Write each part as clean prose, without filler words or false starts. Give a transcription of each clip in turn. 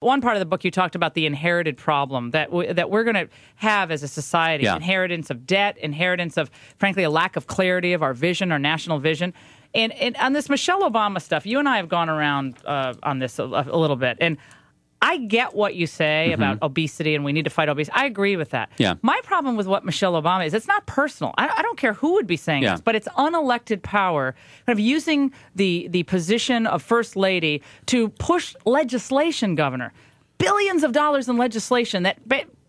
One part of the book, you talked about the inherited problem that we're going to have as a society, inheritance of debt, inheritance of, frankly, a lack of clarity of our vision, our national vision. And on this Michelle Obama stuff, you and I have gone around on this a little bit. And I get what you say about obesity and we need to fight obesity. I agree with that. Yeah. My problem with what Michelle Obama is, it's not personal. I don't care who would be saying this, but it's unelected power, kind of using the position of First Lady to push legislation, Governor. Billions of dollars in legislation that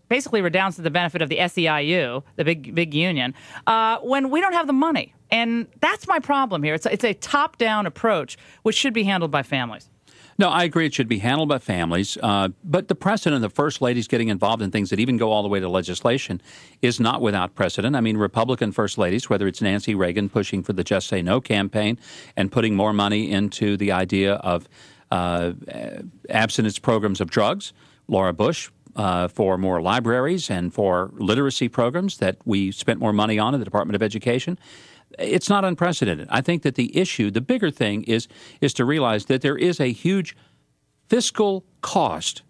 basically redounds to the benefit of the SEIU, the big union, when we don't have the money. And that's my problem here. It's a top-down approach, which should be handled by families. No, I agree it should be handled by families, but the precedent of First Ladies getting involved in things that even go all the way to legislation is not without precedent. I mean, Republican First Ladies, whether it's Nancy Reagan pushing for the Just Say No campaign and putting more money into the idea of abstinence programs of drugs, Laura Bush for more libraries and for literacy programs that we spent more money on in the Department of Education. It's not unprecedented. I think that the issue, the bigger thing is to realize that there is a huge fiscal cost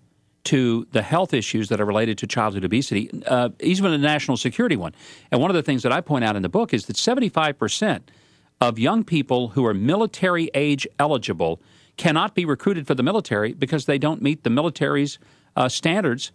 to the health issues that are related to childhood obesity, even a national security one. And one of the things that I point out in the book is that 75% of young people who are military age eligible cannot be recruited for the military because they don't meet the military's standards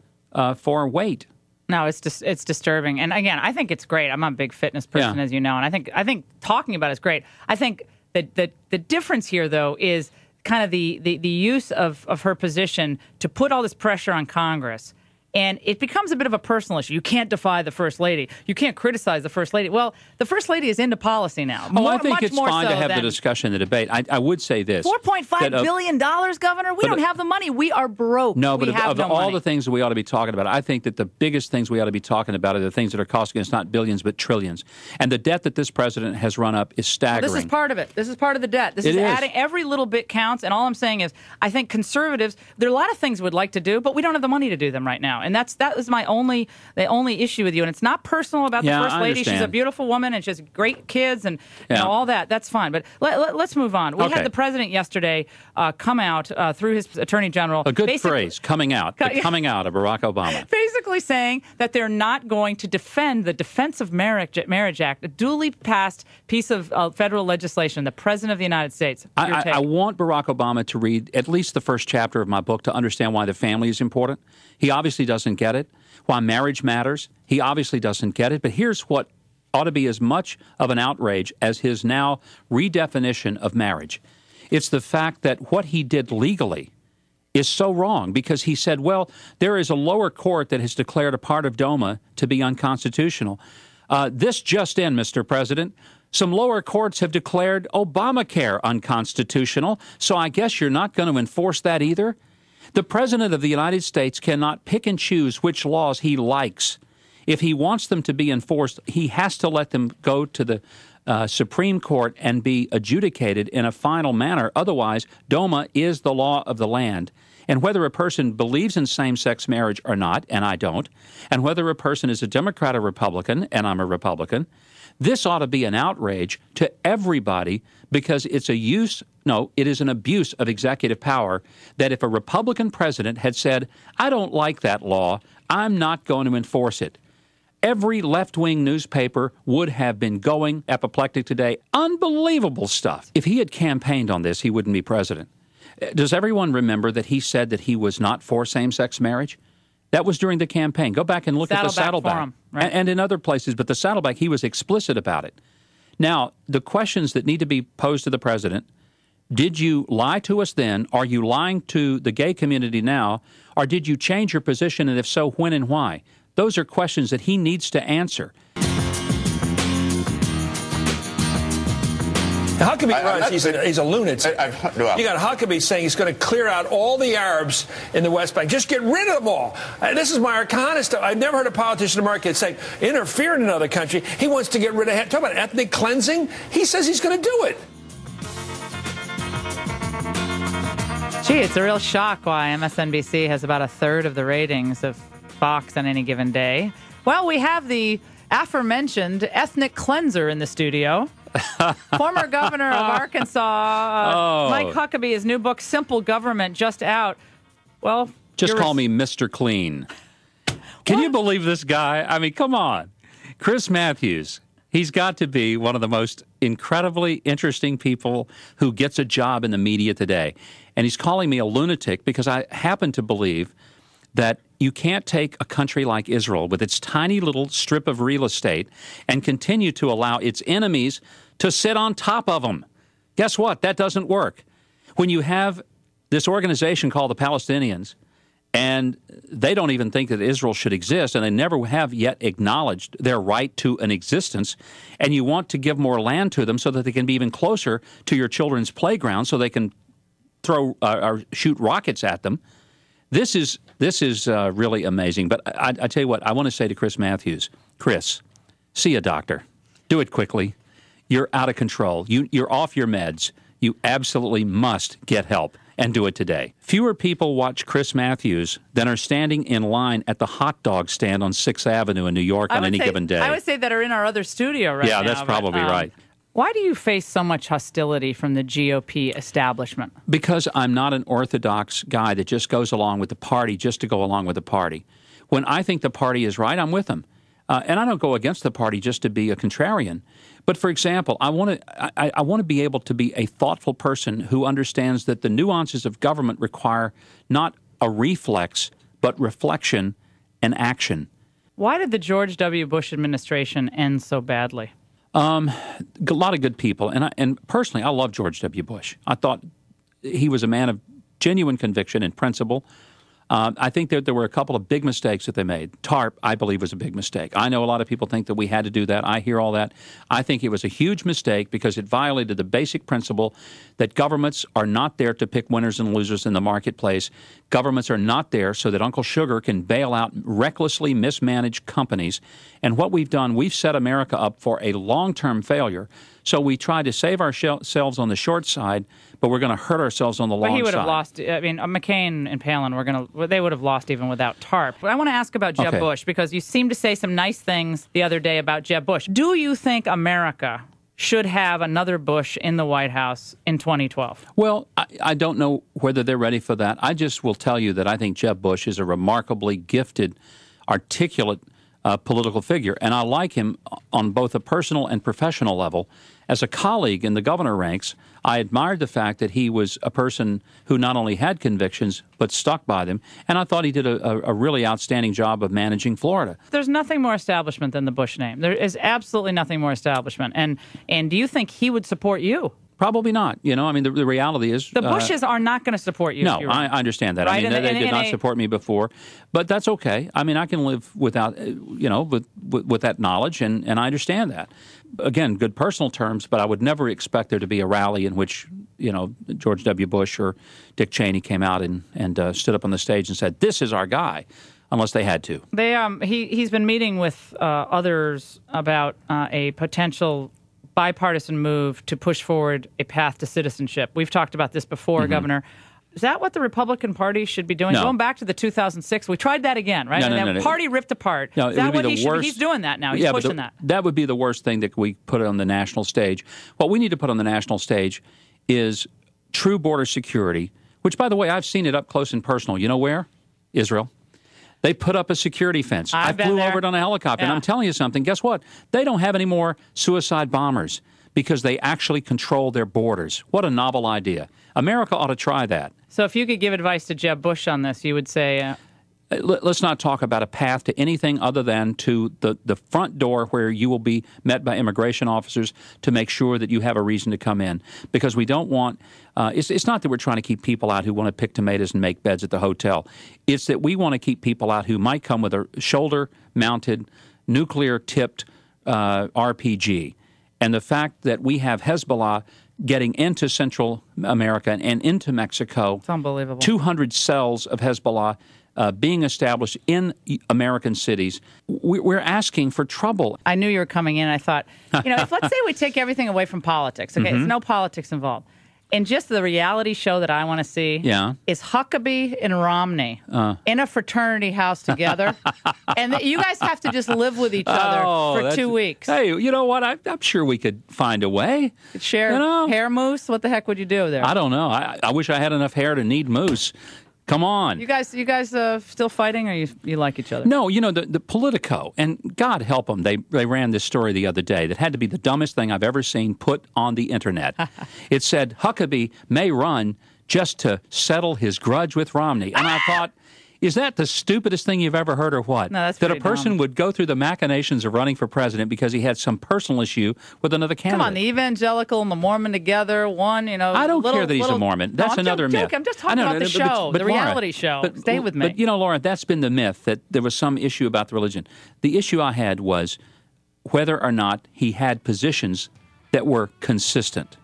for weight. No, it's disturbing. And again, I think it's great. I'm a big fitness person, as you know, and I think talking about it is great. I think that the difference here, though, is kind of the use of her position to put all this pressure on Congress. And it becomes a bit of a personal issue. You can't defy the First Lady. You can't criticize the First Lady. Well, the First Lady is into policy now. I think it's fine to have the discussion, the debate. I would say this. $4.5 billion, Governor? We don't have the money. We are broke. No, but of all the things that we ought to be talking about, I think that the biggest things we ought to be talking about are the things that are costing us not billions but trillions. And the debt that this president has run up is staggering. This is part of it. This is part of the debt. This is adding. Every little bit counts. And all I'm saying is I think conservatives, there are a lot of things we'd like to do, but we don't have the money to do them right now. And that is the only issue with you, and it's not personal about the First Lady. She's a beautiful woman, and she has great kids, and all that. That's fine. But let's move on. We had the president yesterday come out through his attorney general. A good phrase, coming out. The coming out of Barack Obama. Basically saying that they're not going to defend the Defense of Marriage Act, a duly passed piece of federal legislation. The president of the United States. I want Barack Obama to read at least the first chapter of my book to understand why the family is important. He obviously doesn't get it. Why marriage matters. He obviously doesn't get it. But here's what ought to be as much of an outrage as his now redefinition of marriage. It's the fact that what he did legally is so wrong because he said, well, there is a lower court that has declared a part of DOMA to be unconstitutional. This just in, Mr. President. Some lower courts have declared Obamacare unconstitutional, so I guess you're not going to enforce that either? The President of the United States cannot pick and choose which laws he likes. If he wants them to be enforced, he has to let them go to the Supreme Court and be adjudicated in a final manner. Otherwise, DOMA is the law of the land. And whether a person believes in same-sex marriage or not, and I don't, and whether a person is a Democrat or Republican, and I'm a Republican, this ought to be an outrage to everybody because it is an abuse of executive power that if a Republican president had said, I don't like that law, I'm not going to enforce it. Every left-wing newspaper would have been going apoplectic today. Unbelievable stuff. If he had campaigned on this, he wouldn't be president. Does everyone remember that he said that he was not for same-sex marriage? That was during the campaign. Go back and look at the Saddleback. Forum, right? And in other places, but the Saddleback, he was explicit about it. Now, the questions that need to be posed to the president, did you lie to us then? Are you lying to the gay community now? Or did you change your position? And if so, when and why? Those are questions that he needs to answer. Huckabee, he's a lunatic. You got Huckabee saying he's going to clear out all the Arabs in the West Bank. Just get rid of them all. This is my Arcana stuff. I've never heard a politician in America say, interfere in another country. He wants to get rid of, talk about ethnic cleansing. He says he's going to do it. Gee, it's a real shock why MSNBC has about a third of the ratings of Fox on any given day. Well, we have the aforementioned ethnic cleanser in the studio. Former governor of Arkansas, Mike Huckabee, his new book, Simple Government, just out. Well, Just call me Mr. Clean. Can you believe this guy? I mean, come on. Chris Matthews. He's got to be one of the most incredibly interesting people who gets a job in the media today. And he's calling me a lunatic because I happen to believe that you can't take a country like Israel with its tiny little strip of real estate and continue to allow its enemies to sit on top of them. Guess what? That doesn't work. When you have this organization called the Palestinians, and they don't even think that Israel should exist, and they never have yet acknowledged their right to an existence, and you want to give more land to them so that they can be even closer to your children's playground so they can throw or shoot rockets at them. This is really amazing. But I tell you what, I want to say to Chris Matthews, Chris, see a doctor. Do it quickly. You're out of control. You're off your meds. You absolutely must get help. And do it today. Fewer people watch Chris Matthews than are standing in line at the hot dog stand on 6th Avenue in New York on any given day. I would say that are in our other studio right now. Yeah, that's probably right. Why do you face so much hostility from the GOP establishment? Because I'm not an orthodox guy that just goes along with the party just to go along with the party. When I think the party is right, I'm with them. And I don't go against the party just to be a contrarian. But, for example, I want to be able to be a thoughtful person who understands that the nuances of government require not a reflex, but reflection and action. Why did the George W. Bush administration end so badly? A lot of good people. And personally, I love George W. Bush. I thought he was a man of genuine conviction and principle. I think that there were a couple of big mistakes that they made. TARP, I believe, was a big mistake. I know a lot of people think that we had to do that. I hear all that. I think it was a huge mistake because it violated the basic principle that governments are not there to pick winners and losers in the marketplace. Governments are not there so that Uncle Sugar can bail out recklessly mismanaged companies. And what we've done, we've set America up for a long-term failure. So we try to save ourselves on the short side, but we're going to hurt ourselves on the long side. But he would have lost. I mean, McCain and Palin they would have lost even without TARP. But I want to ask about Jeb Bush because you seem to say some nice things the other day about Jeb Bush. Do you think America should have another Bush in the White House in 2012? Well, I don't know whether they're ready for that. I just will tell you that I think Jeb Bush is a remarkably gifted, articulate political figure, and I like him on both a personal and professional level. As a colleague in the governor ranks, I admired the fact that he was a person who not only had convictions, but stuck by them, and I thought he did a really outstanding job of managing Florida. There's nothing more establishment than the Bush name. There is absolutely nothing more establishment. And do you think he would support you? Probably not. You know, I mean, the reality is... The Bushes are not going to support you. No, I understand that. Right? I mean, they did not support me before. But that's okay. I mean, I can live without, with that knowledge, and I understand that. Again, good personal terms, but I would never expect there to be a rally in which, George W. Bush or Dick Cheney came out and stood up on the stage and said, this is our guy, unless they had to. He's been meeting with others about a potential bipartisan move to push forward a path to citizenship. We've talked about this before, Governor. Is that what the Republican Party should be doing? No. Going back to the 2006, we tried that again, right? No. Party ripped apart. No, is that what he's doing that now? He's pushing that. That would be the worst thing that we put on the national stage. What we need to put on the national stage is true border security, which, by the way, I've seen it up close and personal. You know where? Israel. They put up a security fence. I flew over it on a helicopter, and I'm telling you something. Guess what? They don't have any more suicide bombers because they actually control their borders. What a novel idea. America ought to try that. So if you could give advice to Jeb Bush on this, you would say... Let's not talk about a path to anything other than to the front door where you will be met by immigration officers to make sure that you have a reason to come in. Because we don't want it's not that we're trying to keep people out who want to pick tomatoes and make beds at the hotel. It's that we want to keep people out who might come with a shoulder-mounted, nuclear-tipped RPG. And the fact that we have Hezbollah getting into Central America and into Mexico. It's unbelievable. 200 cells of Hezbollah being established in American cities. We're asking for trouble. I knew you were coming in. I thought, if let's say we take everything away from politics, okay, there's no politics involved. And just the reality show that I want to see is Huckabee and Romney in a fraternity house together. And you guys have to just live with each other for 2 weeks. Hey, you know what? I'm sure we could find a way. Share hair mousse? What the heck would you do there? I don't know. I wish I had enough hair to need mousse. Come on. You guys still fighting, or you like each other? No, the Politico, and God help them, they ran this story the other day that had to be the dumbest thing I've ever seen put on the internet. It said, Huckabee may run just to settle his grudge with Romney. And I thought, is that the stupidest thing you've ever heard, or what? No, that's that a pretty person dumb. would go through the machinations of running for president because he had some personal issue with another candidate. Come on, the evangelical and the Mormon together, one, I don't care that he's a Mormon. That's another myth. I'm just talking about the show, the reality show. Stay with me. But, Laura, that's been the myth, that there was some issue about the religion. The issue I had was whether or not he had positions that were consistent.